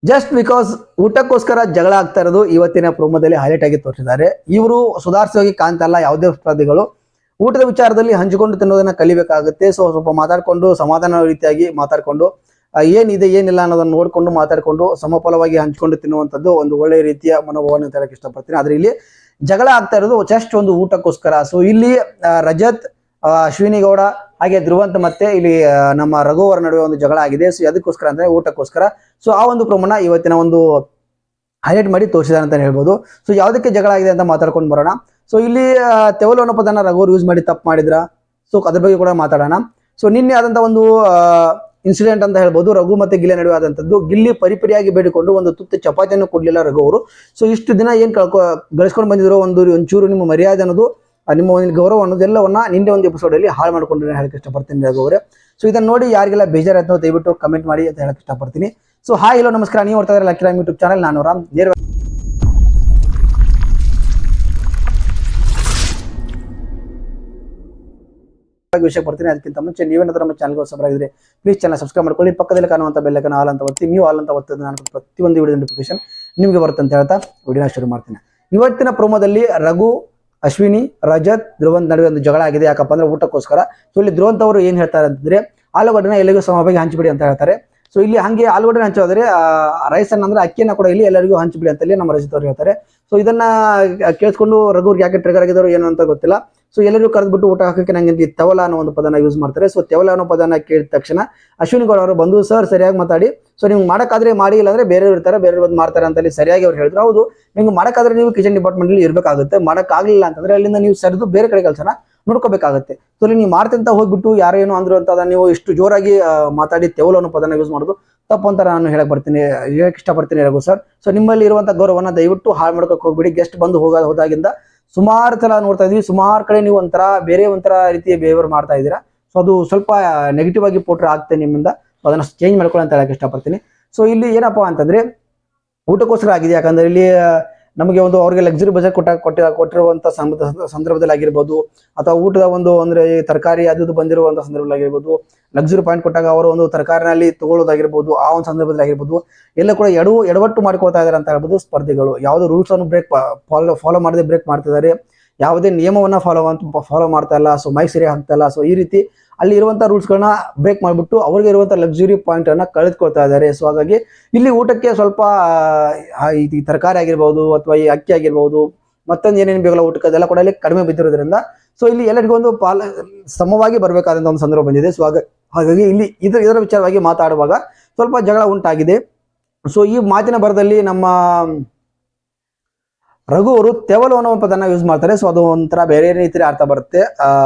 Just because ಊಟಕ್ಕೋಸ್ಕರ ಜಗಳ ಆಗ್ತಾ ಇರೋದು ಇವತ್ತಿನ ಪ್ರೋಮೋದಲ್ಲಿ ಹೈಲೈಟ್ ಆಗಿ ತೋರಿಸಿದ್ದಾರೆ. ಇವರು ಸುಧಾರಿಸೋಗಿ ಕಾಣ್ತಲ್ಲ ಯಾವುದೇ ಸ್ಪರ್ಧಿಗಳು. ಊಟದ ವಿಚಾರದಲ್ಲಿ ಹಂಚಿಕೊಂಡು ತಿನ್ನೋದನ್ನ ಕಲಿಬೇಕಾಗುತ್ತೆ. ಸೊ ಸ್ವಲ್ಪ ಮಾತಾಡ್ಕೊಂಡು ಸಮಾಧಾನ ರೀತಿಯಾಗಿ ಮಾತಾಡ್ಕೊಂಡು ಏನಿದೆ ಏನಿಲ್ಲ ಅನ್ನೋದನ್ನ ನೋಡ್ಕೊಂಡು ಮಾತಾಡ್ಕೊಂಡು ಸಮಫಲವಾಗಿ ಹಂಚಿಕೊಂಡು ತಿನ್ನುವಂಥದ್ದು ಒಂದು ಒಳ್ಳೆಯ ರೀತಿಯ ಮನೋಭಾವನೆ ಅಂತ ಹೇಳಕ್ ಇಷ್ಟಪಡ್ತೀನಿ. ಆದ್ರೆ ಇಲ್ಲಿ ಜಗಳ ಆಗ್ತಾ ಇರೋದು ಜಸ್ಟ್ ಒಂದು ಊಟಕ್ಕೋಸ್ಕರ. ಸೊ ಇಲ್ಲಿ ರಜತ್, ಅಶ್ವಿನಿ ಗೌಡ ಹಾಗೆ ಧ್ರುವಂತ್ ಮತ್ತೆ ಇಲ್ಲಿ ನಮ್ಮ ರಘು ಅವರ ನಡುವೆ ಒಂದು ಜಗಳ ಆಗಿದೆ. ಸೊ ಅದಕ್ಕೋಸ್ಕರ ಅಂದ್ರೆ ಊಟಕ್ಕೋಸ್ಕರ. ಸೊ ಆ ಒಂದು ಪ್ರಮಾಣ ಇವತ್ತಿನ ಒಂದು ಹೈಲೈಟ್ ಮಾಡಿ ತೋರಿಸಿದಾರೆ ಅಂತ ಹೇಳ್ಬೋದು. ಸೊ ಯಾವುದಕ್ಕೆ ಜಗಳ ಆಗಿದೆ ಅಂತ ಮಾತಾಡ್ಕೊಂಡು ಬರೋಣ. ಸೊ ಇಲ್ಲಿ ತೆವಲು ಅನ್ನೋ ಪದನ ರಘು ಯೂಸ್ ಮಾಡಿ ತಪ್ಪು ಮಾಡಿದ್ರ. ಸೊ ಅದ್ರ ಬಗ್ಗೆ ಕೂಡ ಮಾತಾಡೋಣ. ಸೊ ನಿನ್ನೆ ಆದಂತ ಒಂದು ಇನ್ಸಿಡೆಂಟ್ ಅಂತ ಹೇಳ್ಬೋದು. ರಘು ಮತ್ತೆ ಗಿಲ್ಲಿ ನಡುವೆ ಆದಂತದ್ದು. ಗಿಲ್ಲಿ ಪರಿಪರಿಯಾಗಿ ಬೇಡಿಕೊಂಡು ಒಂದು ತುತ್ತು ಚಪಾತಿಯನ್ನು ಕೊಡ್ಲಿಲ್ಲ ರಘು ಅವರು. ಸೊ ಇಷ್ಟು ದಿನ ಏನ್ ಗಳಿಸ್ಕೊಂಡು ಬಂದಿದ್ರು ಒಂಚೂರು ನಿಮ್ಮ ಮರ್ಯಾದೆ ಅನ್ನೋದು, ನಿಮ್ಮ ಒಂದು ಗೌರವ ಅನ್ನೋದೆಲ್ಲವನ್ನ ನಿನ್ನೆ ಒಂದು ಎಪಿಸೋಡ್ ಅಲ್ಲಿ ಹಾಳು ಮಾಡ್ಕೊಂಡ್ರೆ ಹೇಳಕ್ ಇಷ್ಟಪಡ್ತೀನಿ ರಘು ಅವರೇ. ಸೊ ಇದನ್ನ ನೋಡಿ ಯಾರಿಗೆಲ್ಲ ಬೇಜಾರಾಯ್ತು ದಯವಿಟ್ಟು ಕಮೆಂಟ್ ಮಾಡಿ ಅಂತ ಹೇಳಕ್ ಇಷ್ಟಪಡ್ತೀನಿ. ಸೊ ಹಾಯ್ ಹಲೋ ನಮಸ್ಕಾರ, ನೀವು ನೋಡ್ತಾ ಇದ್ರೆ ಲಕ್ಕಿ ರಾಮ್ ಯೂಟ್ಯೂಬ್ ಚಾನಲ್. ನಾನು ರಾಮ್ ನೇರವಾಗಿ ವಿಷಯ ಬರ್ತೀನಿ. ಅದಕ್ಕಿಂತ ಮುಂಚೆ ನೀವೇನಾದ್ರೂ ನಮ್ಮ ಚಾನಲ್ಗೆ ಹೊಸಬರಾಗಿದ್ರೆ ಪ್ಲೀಸ್ ಚಾನಲ್ ಸಬ್ಸ್ಕ್ರೈಬ್ ಮಾಡ್ಕೊಳ್ಳಿ. ಪಕ್ಕದಲ್ಲಿ ಕಾಣುವಂತ ಬೆಲ್ ಐಕಾನ್ ಆಲ್ ಅಂತ ಒತ್ತಿ. ನೀವು ಆಲ್ ಅಂತ ಒತ್ತಿದ್ರೆ ನಾನು ಪ್ರತಿಯೊಂದು ವಿಡಿಯೋ ನೋಟಿಫಿಕೇಶನ್ ನಿಮಗೆ ಬರುತ್ತೆ ಅಂತ ಹೇಳ್ತಾ ವಿಡಿಯೋನ ಶುರು ಮಾಡ್ತೀನಿ. ಇವತ್ತಿನ ಪ್ರೋಮೋದಲ್ಲಿ ರಘು, ಅಶ್ವಿನಿ, ರಜತ್, ಧ್ರುವಂತ್ ನಡುವೆ ಒಂದು ಜಗಳ ಆಗಿದೆ. ಯಾಕಪ್ಪ ಅಂದ್ರೆ ಊಟಕ್ಕೋಸ್ಕರ. ಸೊ ಇಲ್ಲಿ ಧ್ರುವಂತ್ ಅವರು ಏನ್ ಹೇಳ್ತಾರೆ ಅಂತಂದ್ರೆ ಆಲೂಗಡ್ಡೆನ ಎಲ್ಲರಿಗೂ ಸಮವಾಗಿ ಹಂಚಿಬಿಡಿ ಅಂತ ಹೇಳ್ತಾರೆ. ಸೊ ಇಲ್ಲಿ ಹಂಗೆ ಆಲೂಗಡ್ಡೆ ಹಂಚೋದ್ರೆ ರೈಸ್ ಅನ್ನ ಅಂದ್ರೆ ಅಕ್ಕಿಯನ್ನ ಕೂಡ ಇಲ್ಲಿ ಎಲ್ಲರಿಗೂ ಹಂಚಿಬಿಡಿ ಅಂತ ನಮ್ಮ ರಜತ್ ಅವರು ಹೇಳ್ತಾರೆ. ಸೊ ಇದನ್ನ ಕೇಳಿಸ್ಕೊಂಡು ರಘುವ್ರಿಗೆ ಯಾಕೆ ಟ್ರಿಗರ್ ಆಗಿದ್ರು ಏನು ಅಂತ ಗೊತ್ತಿಲ್ಲ. ಸೊ ಎಲ್ಲರಿಗೂ ಕರೆದ್ಬಿಟ್ಟು ಊಟ ಹಾಕಕ್ಕೆ ನಂಗೆ ತೆವಲ ಅನ್ನೋ ಒಂದು ಪದನ ಯೂಸ್ ಮಾಡ್ತಾರೆ. ಸೊ ತೆವಲ ಅನ್ನೋ ಪದನ ಕೇಳಿದ ತಕ್ಷಣ ಅಶ್ವಿನಿ ಗೌಡ ಅವರು ಬಂದು ಸರ್ ಸರಿಯಾಗಿ ಮಾತಾಡಿ, ಸೊ ನಿಮ್ಗೆ ಮಾಡಕ್ಕಾದ್ರೆ ಮಾಡಿ, ಇಲ್ಲಾಂದ್ರೆ ಬೇರೆ ಇರ್ತಾರೆ ಬೇರೆ ಬಂದು ಮಾಡ್ತಾರೆ ಅಂತ ಸರಿಯಾಗಿ ಅವ್ರು ಹೇಳಿದ್ರು. ಹೌದು, ನಿಮ್ಗೆ ಮಾಡಕ್ಕಾದ್ರೆ ನೀವು ಕಿಚನ್ ಡಿಪಾರ್ಟ್ಮೆಂಟ್ ಅಲ್ಲಿ ಇರ್ಬೇಕಾಗುತ್ತೆ. ಮಾಡಕ್ಕಾಗ್ಲಿಲ್ಲ ಅಂತಂದ್ರೆ ಅಲ್ಲಿಂದ ನೀವು ಸರಿದು ಬೇರೆ ಕಡೆ ಕೆಲಸನ ನೋಡ್ಕೋಬೇಕಾಗುತ್ತೆ. ಸೊ ನೀವು ಮಾಡ್ತಂತ ಹೋಗ್ಬಿಟ್ಟು ಯಾರೋ ಏನೋ ಅಂದ್ರು ಅಂತ ನೀವು ಇಷ್ಟು ಜೋರಾಗಿ ಮಾತಾಡಿ ತೆವಲ ಅನ್ನೋ ಪದನ ಯೂಸ್ ಮಾಡೋದು ತಪ್ಪು ಅಂತ ನಾನು ಹೇಳಕ್ ಇಷ್ಟಪಡ್ತೀನಿ ರಘು ಸರ್. ಸೊ ನಿಮ್ಮಲ್ಲಿ ಇರುವಂತ ಗೌರವನ ದಯವಿಟ್ಟು ಹಾಳು ಮಾಡ್ಕೋಕ್ ಹೋಗ್ಬಿಡಿ. ಗೆಸ್ಟ್ ಬಂದು ಹೋದಾಗಿಂದ ಸುಮಾರು ಸಲ ನೋಡ್ತಾ ಇದೀವಿ, ಸುಮಾರು ಕಡೆ ನೀವು ಬೇರೆ ಒಂಥರ ರೀತಿಯ ಬಿಹೇವಿಯರ್ ಮಾಡ್ತಾ ಇದ್ದೀರಾ. ಸೊ ಅದು ಸ್ವಲ್ಪ ನೆಗೆಟಿವ್ ಆಗಿ ಪೋಟ್ರೆ ಆಗ್ತದೆ ನಿಮ್ಮಿಂದ. ಸೊ ಅದನ್ನ ಚೇಂಜ್ ಮಾಡ್ಕೊಳ್ಳಿ ಅಂತ ಹೇಳಕ್ ಇಷ್ಟಪಡ್ತೀನಿ. ಸೊ ಇಲ್ಲಿ ಏನಪ್ಪಾ ಅಂತಂದ್ರೆ ಊಟಕ್ಕೋಸ್ಕರ ಆಗಿದೆ. ಯಾಕಂದ್ರೆ ಇಲ್ಲಿ ನಮಗೆ ಒಂದು ಅವ್ರಿಗೆ ಲಕ್ಸುರಿ ಬಜೆಟ್ ಕೊಟ್ಟಿರುವಂತ ಸಂದರ್ಭದಲ್ಲಿ ಆಗಿರ್ಬೋದು, ಅಥವಾ ಊಟದ ಒಂದು ಅಂದ್ರೆ ತರಕಾರಿ ಅದು ಬಂದಿರುವಂತ ಸಂದರ್ಭದಲ್ಲಿ ಆಗಿರ್ಬೋದು, ಲಕ್ಸುರಿ ಪಾಯಿಂಟ್ ಕೊಟ್ಟಾಗ ಅವರು ಒಂದು ತರಕಾರಿನಲ್ಲಿ ತಗೊಳ್ಳೋದಾಗಿರ್ಬೋದು, ಆ ಒಂದು ಸಂದರ್ಭದಲ್ಲಿ ಆಗಿರ್ಬೋದು, ಎಲ್ಲ ಕೂಡ ಎಡವಟ್ಟು ಮಾಡ್ಕೊಳ್ತಾ ಇದಾರೆ ಅಂತ ಹೇಳ್ಬೋದು ಸ್ಪರ್ಧಿಗಳು. ಯಾವುದೇ ರೂಲ್ಸ್ ಅನ್ನು ಫಾಲೋ ಮಾಡದೆ ಬ್ರೇಕ್ ಮಾಡ್ತಿದ್ದಾರೆ. ಯಾವುದೇ ನಿಯಮವನ್ನ ಫಾಲೋ ಮಾಡ್ತಾ ಇಲ್ಲ. ಸೊ ಮೈಕ್ ಸರಿಯಾಗಿ ಹಾಕ್ತಾ ಇಲ್ಲ. ಸೊ ಈ ರೀತಿ ಅಲ್ಲಿ ಇರುವಂತ ರೂಲ್ಸ್ ಗಳನ್ನ ಬ್ರೇಕ್ ಮಾಡಿಬಿಟ್ಟು ಅವ್ರಿಗೆ ಇರುವಂತ ಲಕ್ಸುರಿ ಪಾಯಿಂಟ್ ಅನ್ನ ಕಳೆದುಕೊಳ್ತಾ ಇದ್ದಾರೆ. ಸೊ ಹಾಗಾಗಿ ಇಲ್ಲಿ ಊಟಕ್ಕೆ ಸ್ವಲ್ಪ ಈ ತರಕಾರಿ ಆಗಿರ್ಬೋದು ಅಥವಾ ಈ ಅಕ್ಕಿ ಆಗಿರ್ಬೋದು, ಮತ್ತೊಂದು ಏನೇನು ಬೇಕಲ್ಲ ಊಟಕ್ಕೆ, ಅದೆಲ್ಲ ಕೂಡ ಇಲ್ಲಿ ಕಡಿಮೆ ಬಿದ್ದಿರೋದ್ರಿಂದ ಸೊ ಇಲ್ಲಿ ಎಲ್ಲರಿಗೂ ಒಂದು ಸಮವಾಗಿ ಬರಬೇಕಾದಂತ ಒಂದು ಸಂದರ್ಭ ಬಂದಿದೆ. ಸೊ ಹಾಗಾಗಿ ಇಲ್ಲಿ ಇದರ ವಿಚಾರವಾಗಿ ಮಾತಾಡುವಾಗ ಸ್ವಲ್ಪ ಜಗಳ ಉಂಟಾಗಿದೆ. ಸೊ ಈ ಮಾತಿನ ಬರದಲ್ಲಿ ನಮ್ಮ ರಘು ಅವರು ತೆವಲು ಅನ್ನೋ ಪದನ ಯೂಸ್ ಮಾಡ್ತಾರೆ. ಸೊ ಅದು ಒಂಥರ ಬೇರೆ ರೀತಿಯ ಅರ್ಥ ಬರುತ್ತೆ.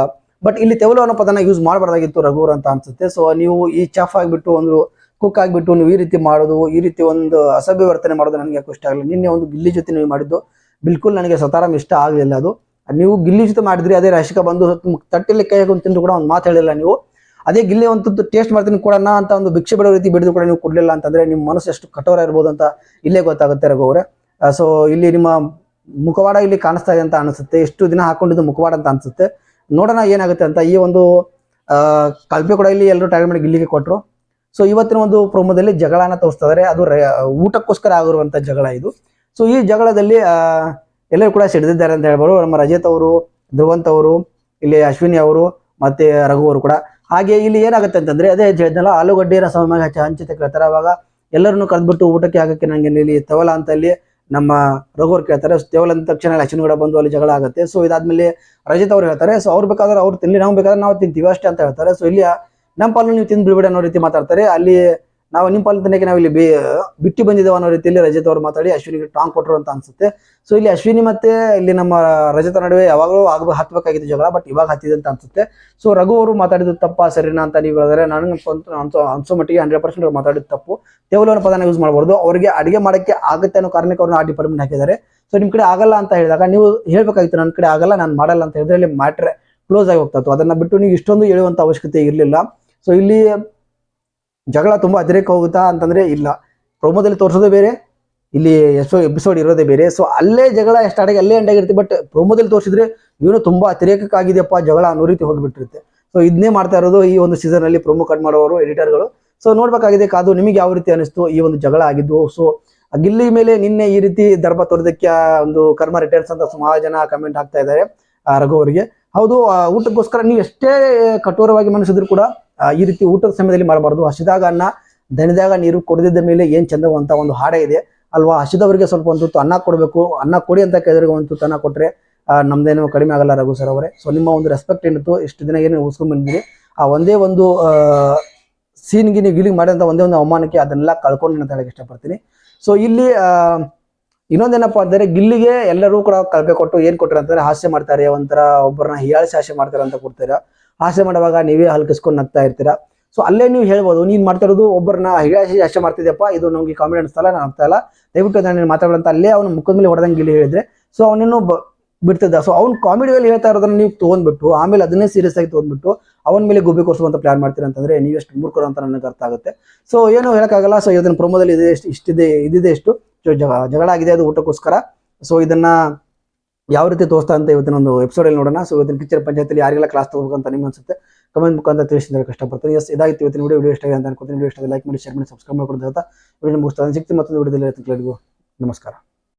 ಬಟ್ ಇಲ್ಲಿ ತೆವಲು ಅನ್ನೋ ಪದನ ಯೂಸ್ ಮಾಡಬಾರ್ದಾಗಿತ್ತು ರಘು ಅಂತ ಅನ್ಸುತ್ತೆ. ಸೊ ನೀವು ಈ ಚೆಫ್ ಆಗಿಬಿಟ್ಟು ಒಂದು ಕುಕ್ ಆಗಿಬಿಟ್ಟು ನೀವು ಈ ರೀತಿ ಮಾಡೋದು, ಈ ರೀತಿ ಒಂದು ಅಸಭ್ಯ ವರ್ತನೆ ಮಾಡೋದು ನನಗೆ ಯಾಕೆ ಇಷ್ಟ ಆಗಲಿಲ್ಲ. ನಿನ್ನೆ ಒಂದು ಗಿಲ್ಲಿ ಜೊತೆ ನೀವು ಮಾಡಿದ್ದು ಬಿಲ್ಕುಲ್ ನನಗೆ ಸತಾರಾಮ್ ಇಷ್ಟ ಆಗಲಿಲ್ಲ. ಅದು ನೀವು ಗಿಲ್ಲಿ ಜೊತೆ ಮಾಡಿದ್ರಿ, ಅದೇ ರಾಶಿಕಾ ಬಂದು ತಟ್ಟೆಯಲ್ಲಿ ಕೈ ಹಾಕೊಂಡು ತಿಂದ್ರು ಕೂಡ ಒಂದು ಮಾತು ಹೇಳಿಲ್ಲ ನೀವು. ಅದೇ ಗಿಲ್ಲಿ ಒಂದು ಟೇಸ್ಟ್ ಮಾಡ್ತೀನಿ ಕೊಡೋಣ ಅಂತ ಒಂದು ಭಿಕ್ಷೆ ಬಿಡೋ ರೀತಿ ಬಿಡಿದ್ರು ಕೂಡ ನೀವು ಕೊಡ್ಲಿಲ್ಲ ಅಂತಂದ್ರೆ ನಿಮ್ಮ ಮನಸ್ಸು ಎಷ್ಟು ಕಠೋರ ಇರ್ಬೋದು ಅಂತ ಇಲ್ಲೇ ಗೊತ್ತಾಗುತ್ತೆ ರಘು ಅವರೇ. ಸೊ ಇಲ್ಲಿ ನಿಮ್ಮ ಮುಖವಾಡ ಇಲ್ಲಿ ಕಾಣಿಸ್ತಾ ಇದೆ ಅಂತ ಅನಿಸುತ್ತೆ. ಎಷ್ಟು ದಿನ ಹಾಕೊಂಡಿದ್ದು ಮುಖವಾಡ ಅಂತ ಅನ್ಸುತ್ತೆ. ನೋಡೋಣ ಏನಾಗುತ್ತೆ ಅಂತ. ಈ ಒಂದು ಕಲ್ಪೆ ಕೂಡ ಇಲ್ಲಿ ಎಲ್ಲರೂ ಟೈರ್ ಮಾಡಿ ಗಿಲ್ಲಿಗೆ ಕೊಟ್ಟರು. ಸೊ ಇವತ್ತಿನ ಒಂದು ಪ್ರೋಮೋದಲ್ಲಿ ಜಗಳನ ತೋರಿಸ್ತಾ ಇದಾರೆ. ಅದು ಊಟಕ್ಕೋಸ್ಕರ ಆಗಿರುವಂತ ಜಗಳ ಇದು. ಸೊ ಈ ಜಗಳದಲ್ಲಿ ಎಲ್ಲರೂ ಕೂಡ ಸಿಡಿದಿದ್ದಾರೆ ಅಂತ ಹೇಳ್ಬೋದು. ನಮ್ಮ ರಜತ್ ಅವರು, ಧ್ರುವಂತ್ ಅವರು, ಇಲ್ಲಿ ಅಶ್ವಿನಿ ಅವರು ಮತ್ತೆ ರಘು ಅವರು ಕೂಡ. ಹಾಗೆ ಇಲ್ಲಿ ಏನಾಗುತ್ತೆ ಅಂತಂದ್ರೆ ಅದೇ ಹೇಳಿದ್ನಲ್ಲ, ಆಲೂಗಡ್ಡೆಯ ಸಮವಾಗಿ ಹಂಚಿತ ಕೇಳ್ತಾರೆ. ಅವಾಗ ಎಲ್ಲರನ್ನು ಕರೆದ್ಬಿಟ್ಟು ಊಟಕ್ಕೆ ಆಗಕ್ಕೆ ನಂಗೆ ಇಲ್ಲಿ ತೆವಲ ಅಂತ ಅಲ್ಲಿ ನಮ್ಮ ರಘು ಅವ್ರು ಕೇಳ್ತಾರೆ. ತೆವಲ ಅಂದ ತಕ್ಷಣ ಅಶ್ವಿನಿ ಕೂಡ ಬಂದು ಅಲ್ಲಿ ಜಗಳ ಆಗುತ್ತೆ. ಸೊ ಇದಾದ್ಮೇಲೆ ರಜತ್ ಅವ್ರು ಹೇಳ್ತಾರೆ, ಸೊ ಅವ್ರು ಬೇಕಾದ್ರೆ ಅವ್ರು ತಿನ್ಲಿ, ನಾವು ಬೇಕಾದ್ರೆ ನಾವು ತಿಂತೀವಿ ಅಷ್ಟೇ ಅಂತ ಹೇಳ್ತಾರೆ. ಸೊ ಇಲ್ಲಿ ನಮ್ಮ ಪಾಲನ್ನು ನೀವು ತಿಂದು ಬಿಡ್ಬೇಡಿ ಅನ್ನೋ ರೀತಿ ಮಾತಾಡ್ತಾರೆ. ಅಲ್ಲಿ ನಾವು ನಿಮ್ಮ ಪಾಲನ್ನು ತಿನ್ನಕ್ಕೆ ನಾವು ಇಲ್ಲಿ ಬಿಟ್ಟು ಬಂದಿದ್ದೇವೆ ಅನ್ನೋ ರೀತಿಯಲ್ಲಿ ರಜತ್ ಅವರು ಮಾತಾಡಿ ಅಶ್ವಿನಿಗೆ ಟಾಂಗ್ ಕೊಟ್ಟರು ಅಂತ ಅನ್ಸುತ್ತೆ. ಸೊ ಇಲ್ಲಿ ಅಶ್ವಿನಿ ಮತ್ತೆ ಇಲ್ಲಿ ನಮ್ಮ ರಜತ ನಡುವೆ ಯಾವಾಗಲೂ ಹತ್ತಬೇಕಾಗಿತ್ತು ಜಗಳ, ಬಟ್ ಇವಾಗ ಹತ್ತಿದೆ ಅಂತ ಅನ್ಸುತ್ತೆ. ಸೊ ರಘು ಅವರು ಮಾತಾಡಿದ್ದು ತಪ್ಪ ಸರಿನಾ ಅಂತ ನೀವು ಹೇಳಿದ್ರೆ ನನಗೆ ಅನ್ಸೋ ಮಟ್ಟಿಗೆ 100% ಅವ್ರು ಮಾತಾಡಿದ್ದು ತಪ್ಪು. ತೆವಲನ ಪದನ ಯೂಸ್ ಮಾಡಬಾರ್ದು. ಅವರಿಗೆ ಅಡಿಗೆ ಮಾಡಕ್ಕೆ ಆಗುತ್ತೆ ಅನ್ನೋ ಕಾರಣಕ್ಕೆ ಅವ್ರನ್ನ ಆ ಡಿಪಾರ್ಟ್ಮೆಂಟ್ ಹಾಕಿದ್ದಾರೆ. ಸೊ ನಿಮ್ ಕಡೆ ಆಗಲ್ಲ ಅಂತ ಹೇಳಿದಾಗ ನೀವು ಹೇಳ್ಬೇಕಾಗಿತ್ತು, ನನ್ನ ಕಡೆ ಆಗಲ್ಲ, ನಾನು ಮಾಡಲ್ಲ ಅಂತ ಹೇಳಿದ್ರೆ ಇಲ್ಲಿ ಮ್ಯಾಟ್ರೆ ಕ್ಲೋಸ್ ಆಗಿ ಹೋಗ್ತಾ ಇತ್ತು. ಅದನ್ನ ಬಿಟ್ಟು ನೀವು ಇಷ್ಟೊಂದು ಹೇಳುವಂತ ಅವಶ್ಯಕತೆ ಇರಲಿಲ್ಲ. ಸೊ ಇಲ್ಲಿ ಜಗಳ ತುಂಬಾ ಅತಿರೇಕ ಹೋಗುತ್ತಾ ಅಂತಂದ್ರೆ ಇಲ್ಲ. ಪ್ರೋಮೋದಲ್ಲಿ ತೋರಿಸೋದೇ ಬೇರೆ, ಇಲ್ಲಿ ಎಪಿಸೋಡ್ ಇರೋದೇ ಬೇರೆ. ಸೊ ಅಲ್ಲೇ ಜಗಳ ಸ್ಟಾರ್ಟ್ ಆಗಿ ಅಲ್ಲೇ ಎಂಡ್ ಆಗಿರುತ್ತೆ. ಬಟ್ ಪ್ರೋಮೋದಲ್ಲಿ ತೋರಿಸಿದ್ರೆ ಇವನು ತುಂಬಾ ಅತಿರೇಕಕ್ಕಾಗಿದೆಯಪ್ಪ ಜಗಳ ಅನ್ನೋ ರೀತಿ ಹೋಗಿಬಿಟ್ಟಿರುತ್ತೆ. ಸೊ ಇದನ್ನೇ ಮಾಡ್ತಾ ಇರೋದು ಈ ಒಂದು ಸೀಸನ್ ಅಲ್ಲಿ ಪ್ರೊಮೋ ಕಟ್ ಮಾಡೋರು ಎಡಿಟರ್ಗಳು. ಸೊ ನೋಡ್ಬೇಕಾಗಿದೆ ಕಾದು ನಿಮಗೆ ಯಾವ ರೀತಿ ಅನಿಸ್ತು ಈ ಒಂದು ಜಗಳ ಆಗಿದ್ದು. ಸೊ ಗಿಲ್ಲಿ ಮೇಲೆ ನಿನ್ನೆ ಈ ರೀತಿ ದರ್ಬ ತೋರಿದಕ್ಕೆ ಒಂದು ಕರ್ಮ ರಿಟರ್ನ್ಸ್ ಅಂತ ಸುಮಾರು ಜನ ಕಮೆಂಟ್ ಹಾಕ್ತಾ ಇದ್ದಾರೆ ರಘು ಅವರಿಗೆ. ಹೌದು, ಊಟಕ್ಕೋಸ್ಕರ ನೀವು ಎಷ್ಟೇ ಕಠೋರವಾಗಿ ಮನಸ್ಸಿದ್ರು ಕೂಡ ಈ ರೀತಿ ಊಟದ ಸಮಯದಲ್ಲಿ ಮಾಡಬಾರ್ದು. ಹಸಿದಾಗ ಅನ್ನ, ದಣಿದಾಗ ನೀರು, ಕೊಡದಿದ್ದ ಮೇಲೆ ಏನ್ ಚಂದವು ಅಂತ ಒಂದು ಹಾಡೇ ಇದೆ ಅಲ್ವಾ. ಹಸಿದವರಿಗೆ ಸ್ವಲ್ಪ ಒಂದು ತುತ್ತು ಅನ್ನ ಕೊಡಬೇಕು, ಅನ್ನ ಕೊಡಿ ಅಂತ ಕೇಳಿದ್ರೆ ಒಂದು ತುತ್ತು ಅನ್ನ ಕೊಟ್ರೆ ನಮ್ದೇನು ಕಡಿಮೆ ಆಗಲ್ಲ ರಘು ಸರ್ ಅವರೇ. ಸೊ ನಿಮ್ಮ ಒಂದು ರೆಸ್ಪೆಕ್ಟ್ ಏನಿತ್ತು, ಇಷ್ಟು ದಿನ ಏನು ಉಳಿಸ್ಕೊಂಡ್ ಬಂದಿರಿ, ಆ ಒಂದೇ ಒಂದು ಸೀನ್ಗೆ ನೀವು ಗೀಲಿಂಗ್ ಮಾಡಿದಂಥ ಒಂದೇ ಒಂದು ಅವಮಾನಕ್ಕೆ ಅದನ್ನೆಲ್ಲ ಕಳ್ಕೊಂಡು ಅಂತ ಹೇಳಕ್ಕೆ ಇಷ್ಟಪಡ್ತೀನಿ. ಸೊ ಇಲ್ಲಿ ಇನ್ನೊಂದೇನಪ್ಪ ಅಂದರೆ ಗಿಲ್ಲಿಗೆ ಎಲ್ಲರೂ ಕೂಡ ಕಳಪೆ ಕೊಟ್ಟು ಏನ್ ಕೊಟ್ಟರೆ ಅಂತಂದ್ರೆ ಹಾಸ್ಯ ಮಾಡ್ತಾರೆ, ಒಂಥರ ಒಬ್ಬರನ್ನ ಹೀಯಾಳಿಸಿ ಹಾಸ್ಯ ಮಾಡ್ತಾರೆ ಅಂತ ಕೊಡ್ತೀರಾ. ಹಾಸ್ಯ ಮಾಡುವಾಗ ನೀವೇ ಹಲ್ಕಿಸ್ಕೊಂಡು ನಗ್ತಾ ಇರ್ತೀರಾ. ಸೊ ಅಲ್ಲೇ ನೀವು ಹೇಳ್ಬೋದು, ನೀನ್ ಮಾಡ್ತಾ ಇರೋದು ಒಬ್ಬರನ್ನ ಹೀಯಾಳಿಸಿ ಹಾಸ್ಯ ಮಾಡ್ತಿದ್ಯಪ್ಪ, ಇದು ನಮ್ಗೆ ಕಾಮಿಡಿ ಅನಿಸ್ತಲ್ಲ, ನಾನು ಆಗ್ತಾ ಇಲ್ಲ, ದಯವಿಟ್ಟು ನಾನು ಮಾತಾಡೋಂತ ಅಲ್ಲೇ ಅವ್ನ ಮುಖದ ಮೇಲೆ ಹೊಡೆದಂಗೆ ಗಿಲ್ಲಿ ಹೇಳಿದ್ರೆ ಸೊ ಅವನನ್ನು ಬಿಡ್ತಿದ್ದ. ಸೊ ಅವ್ನು ಕಾಮಿಡಿಯಲ್ಲಿ ಹೇಳ್ತಾ ಇರೋದನ್ನ ನೀವು ತೊಗೊಂಡ್ಬಿಟ್ಟು ಆಮೇಲೆ ಅದನ್ನೇ ಸೀರಿಯಸ್ ಆಗಿ ತೊಗೊಂಡ್ಬಿಟ್ಟು ಅವನ ಮೇಲೆ ಗುಬ್ಬಿ ಕೊಡಿಸುವಂತ ಪ್ಲಾನ್ ಮಾಡ್ತೀರಾ ಅಂತಂದ್ರೆ ನೀವೆಷ್ಟು ಮೂರ್ಖರು ಅಂತ ನನಗೆ ಅರ್ಥ ಆಗುತ್ತೆ. ಸೊ ಏನು ಹೇಳಕ್ಕಾಗಲ್ಲ. ಸೊ ಇದನ್ನ ಪ್ರೊಮೋದಲ್ಲಿ ಇದಿದೆ ಎಷ್ಟು ಜಗಳ ಆಗಿದೆ ಅದು ಊಟಕ್ಕೋಸ್ಕರ. ಸೊ ಇದನ್ನ ಯಾವ ರೀತಿ ತೋರಿಸ್ತಾ ಅಂತ ಇವತ್ತಿನ ಒಂದು ಎಪಿಸೋಡ್ ಅಲ್ಲಿ ನೋಡೋಣ. ಸೊ ಇವತ್ತಿನ ಕಿಚ್ಚರ ಪಂಚಾಯತಿಯಲ್ಲಿ ಯಾರಿಗೆಲ್ಲ ಕ್ಲಾಸ್ ತಗೋಬೇಕು ಅಂತ ನಿಮ್ಗೆ ಅನ್ಸುತ್ತೆ ಕಮೆಂಟ್ ಮುಖಾಂತರ ತಿಳಿಸಿದ್ರೆ ಕಷ್ಟಪಡ್ತೀನಿ. ಎಸ್, ಇದಾಗಿತ್ತು ಇವತ್ತಿನ ವಿಡಿಯೋ ಇಷ್ಟ ಆಗಿದೆ ಅಂತ ಅನ್ಕೋತೀನಿ. ವಿಡಿಯೋ ಇಷ್ಟ ಲೈಕ್ ಮಾಡಿ, ಶೇರ್ ಮಾಡಿ, ಸಬ್ಸ್ಕ್ರೈಬ್ ಮಾಡ್ಕೊಂಡು ವಿಡಿಯೋ ಮುಗಿಸ್ತಾ ಸಿಗ್ತೀನಿ ಮತ್ತೊಂದು ವಿಡಿಯೋದಲ್ಲಿ. ನಮಸ್ಕಾರ.